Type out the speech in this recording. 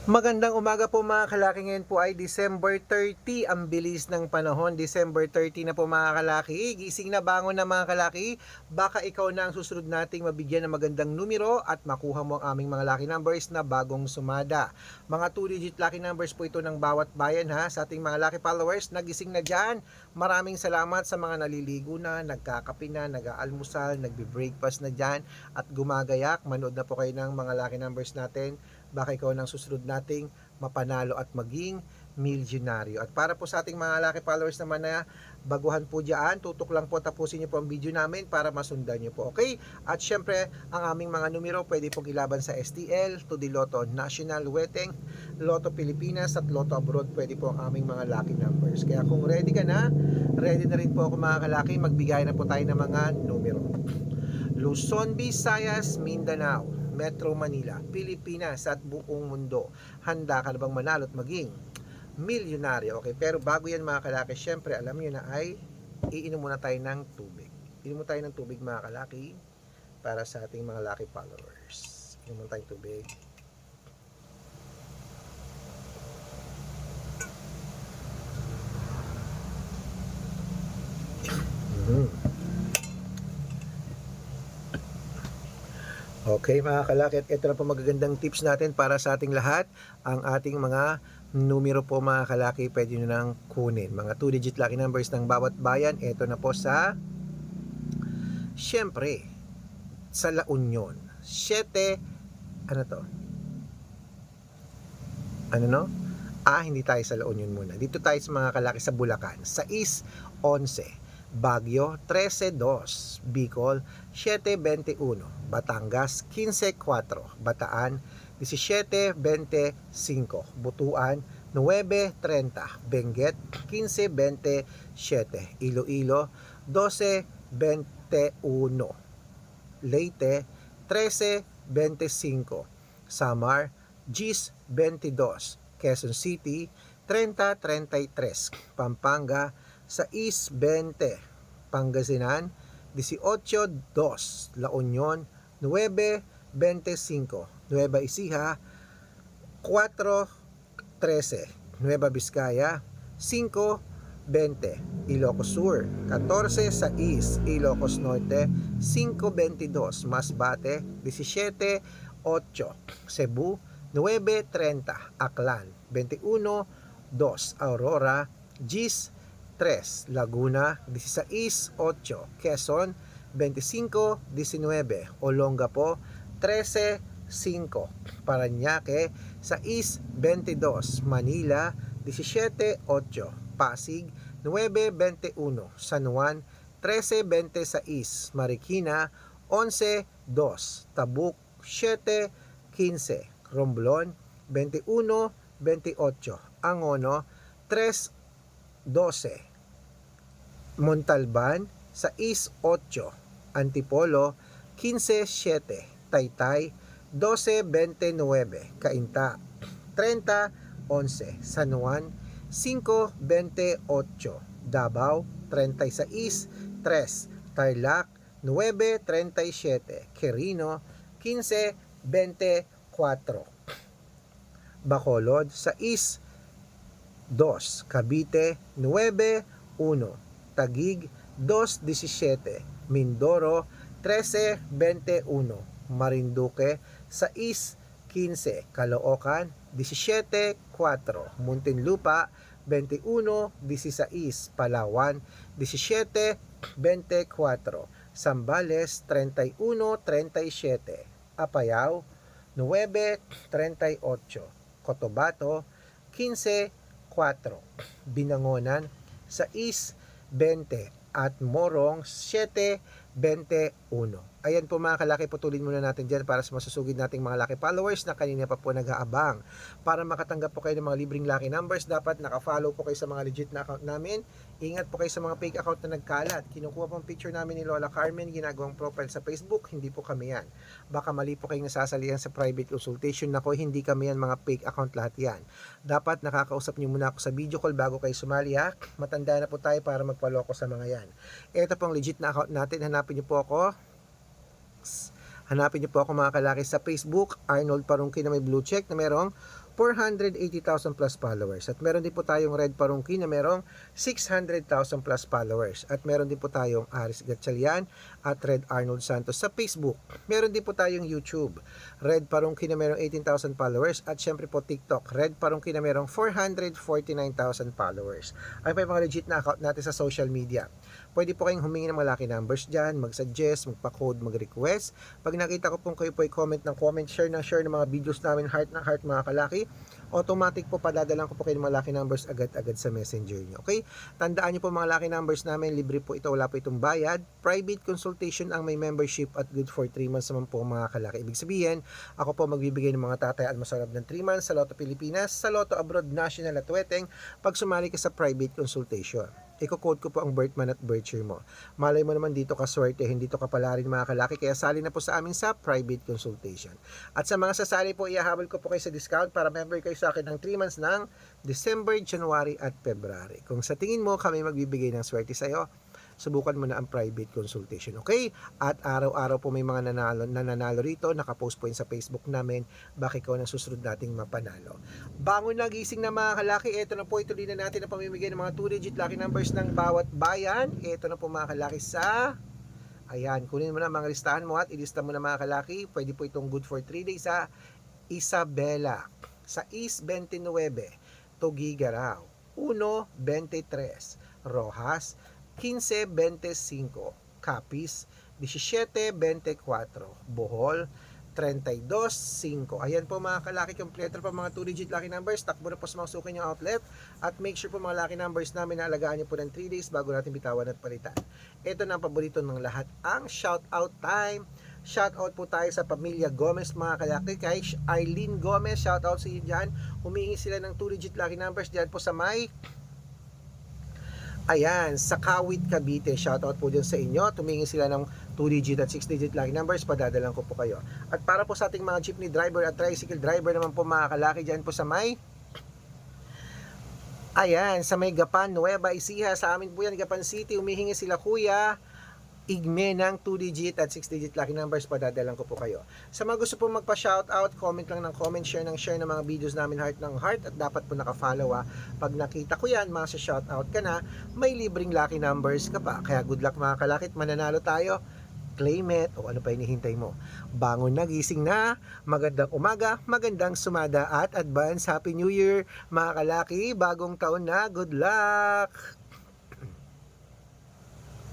Magandang umaga po mga kalaki. Ngayon po ay December 30. Ang bilis ng panahon. December 30 na po mga kalaki. Gising na, bangon na mga kalaki. Baka ikaw na ang susunod nating mabigyan ng magandang numero at makuha mo ang aming mga lucky numbers na bagong sumada. Mga 2-digit lucky numbers po ito ng bawat bayan ha. Sa ating mga lucky followers, nagising na dyan. Maraming salamat sa mga naliligo na, nagkakape na, nag-aalmusal, nagbe-breakfast na dyan at gumagayak. Manood na po kayo ng mga lucky numbers natin. Baka ikaw nang susunod nating mapanalo at maging milyonaryo. At para po sa ating mga lucky followers naman na baguhan po dyan, tutok lang po, tapusin nyo po ang video namin para masundan nyo po, okay? At syempre, ang aming mga numero pwede pong ilaban sa STL, to the Lotto National, Weteng, Lotto Pilipinas at Lotto Abroad. Pwede po ang aming mga lucky numbers. Kaya kung ready ka na, ready na rin po ako mga kalaki, magbigay na po tayo ng mga numero. Luzon, Visayas, Mindanao, Metro Manila, Pilipinas at buong mundo. Handa ka na bang manalo at maging milyonaryo? Okay, pero bago yan mga kalaki, syempre alam niyo na ay iinom muna tayo ng tubig. Inom muna tayo ng tubig mga kalaki para sa ating mga lucky followers. Inom muna tayong tubig. Okay mga kalaki, at ito na po magagandang tips natin para sa ating lahat. Ang ating mga numero po mga kalaki, pwede nyo nang kunin. Mga 2-digit lucky numbers ng bawat bayan. Ito na po sa, syempre, sa La Union. 7, ano to? Ano no? Hindi tayo sa La Union muna. Dito tayo sa mga kalaki sa Bulacan. 6, 11. Baguio 13-2, Bicol 7-21, Batangas 15-4, Bataan 17-25, Butuan 9-30, Benguet 15-27, Iloilo 12-21, Leyte 13-25, Samar 10-22, Quezon City 30-33, Pampanga 6-20, Pangasinan 18-2, La Union 9-25, Nueva Ecija 4-13, Nueva Vizcaya 5-20, Ilocos Sur 14-6, Ilocos Norte 5-22, Masbate 17-8, Cebu 9-30, Aklan 21-2, Aurora 10-3, Laguna 16-8, Quezon 25-19, Olongapo 13-5, Parañaque 6-22, Manila 17-8, Pasig 9-21, San Juan 13-26, Marikina 11-2, Tabuk 7-15, Romblon 21-28, Angono 3-12, Montalban 6-8, Antipolo 15-7, Taytay 12-29, Cainta 30-11, San Juan 5-28, Davao 36-3, Tarlac 9-37, Quirino 15-24, Bacolod 6-2, Cavite 9-1, Taguig 2-17, Mindoro 13-21, Marinduque 6-15, Caloocan 17-4, Muntinlupa 21-16, Palawan 17-24, Zambales 31-37, Apayao 9-38, Cotabato 15-4, Binangonan 6-20 at Morong 7-21. Ayan po mga kalaki, putulin muna natin dyan para sa masusugid nating mga lucky followers na kanina pa po nag-aabang. Para makatanggap po kayo ng mga libreng lucky numbers, dapat naka-follow po kayo sa mga legit na account namin. Ingat po kayo sa mga fake account na nagkalat. Kinukuha pong picture namin ni Lola Carmen, ginagawang profile sa Facebook, hindi po kami yan. Baka mali po kayong nasasalihan sa private consultation. Nako, hindi kami yan, mga fake account lahat yan. Dapat nakakausap nyo muna ako sa video call bago kayo sumali ha. Matanda na po tayo para magpaloko sa mga yan. Ito pong legit na account natin, hanapin nyo po ako. Hanapin niyo po ako mga kalaki sa Facebook, Arnold Parungki na may blue check na merong 480,000 plus followers. At meron din po tayong Red Parungki na merong 600,000 plus followers. At meron din po tayong Aris Gatchalian at Red Arnold Santos sa Facebook. Meron din po tayong YouTube, Red Parungki na merong 18,000 followers. At syempre po TikTok, Red Parungki na merong 449,000 followers. Ay pa yung mga legit na account natin sa social media. Pwede po kayong humingi ng mga lucky numbers dyan, mag-suggest, magpa-code, mag-request. Pag nakita ko pong kayo po ay comment ng comment, share ng mga videos namin, heart ng heart mga kalaki, automatic po padadalan ko po kayo ng mga lucky numbers agad-agad sa messenger nyo. Okay? Tandaan nyo po mga lucky numbers namin, libre po ito, wala po itong bayad. Private consultation ang may membership at good for 3 months naman po mga kalaki. Ibig sabihin, ako po magbibigay ng mga tatay at masarap ng 3 months sa Lotto Pilipinas, sa Lotto Abroad National at Weteng pag sumali ka sa private consultation. Iko-code ko po ang birth month at birth year mo. Malay mo naman dito ka swerte, hindi to kapala rin mga kalaki, kaya sali na po sa amin sa private consultation. At sa mga sasali po, ihahabol ko po kayo sa discount para member kayo sa akin ng 3 months ng December, January at February. Kung sa tingin mo kami magbibigay ng swerte sa iyo, subukan mo na ang private consultation, okay? At araw-araw po may mga nananalo rito, nakapost po yun sa Facebook namin, baka ikaw na susunod nating mapanalo. Bangon na, gising na mga kalaki, eto na po, ituloy na natin ang pamimigay ng mga 2-digit lucky numbers ng bawat bayan. Eto na po mga kalaki sa, ayan, kunin mo na mga listahan mo at ilista mo na mga kalaki, pwede po itong good for 3 days sa Isabela, sa East 29, Tugigaraw, 1-23, Rojas, 15-25, Capiz, 17-24, Bohol, 32-5. Ayan po mga kalaki, kompleto po mga 2-digit lucky numbers. Takbo na po sa mga suki niyong outlet. At make sure po mga lucky numbers namin na alagaan niyo po ng 3 days bago natin bitawan at palitan. Ito na ang paborito ng lahat, ang shout out time. Shout out po tayo sa pamilya Gomez mga kalaki. Kay Eileen Gomez, shout out sa iyo dyan. Humingi sila ng 2-digit lucky numbers dyan po sa may, ayan, sa Kawit, Cavite. Shoutout po dyan sa inyo. Tumingin sila ng 2-digit at 6-digit lucky numbers. Padadalan ko po kayo. At para po sa ating mga jeepney driver at tricycle driver naman po mga kalaki dyan po sa may, ayan, sa may Gapan, Nueva Ecija. Sa amin po yan, Gapan City. Humihingi sila Kuya Igme ng 2-digit at 6-digit lucky numbers, padadalan ko po kayo. Sa mga gusto po magpa-shoutout, comment lang ng comment, share ng mga videos namin, heart ng heart, at dapat po naka-follow Pag nakita ko yan, shoutout ka na, may libreng lucky numbers ka pa. Kaya good luck mga kalakit, mananalo tayo. Claim it, o ano pa hinihintay mo. Bangon na, gising na, magandang umaga, magandang sumada at advance Happy New Year mga kalaki, bagong taon na, good luck!